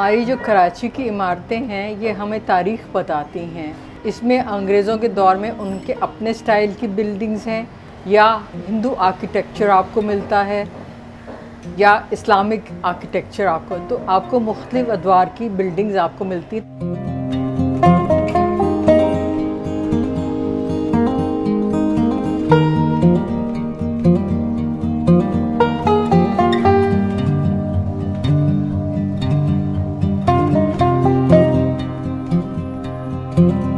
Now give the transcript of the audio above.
हमारी जो कराची की इमारतें हैं ये हमें तारीख़ बताती हैं। इसमें अंग्रेज़ों के दौर में उनके अपने स्टाइल की बिल्डिंग्स हैं, या हिंदू आर्किटेक्चर आपको मिलता है, या इस्लामिक आर्किटेक्चर आपको मुख्तलिफ़ अदवार की बिल्डिंग्स आपको मिलती। Thank you.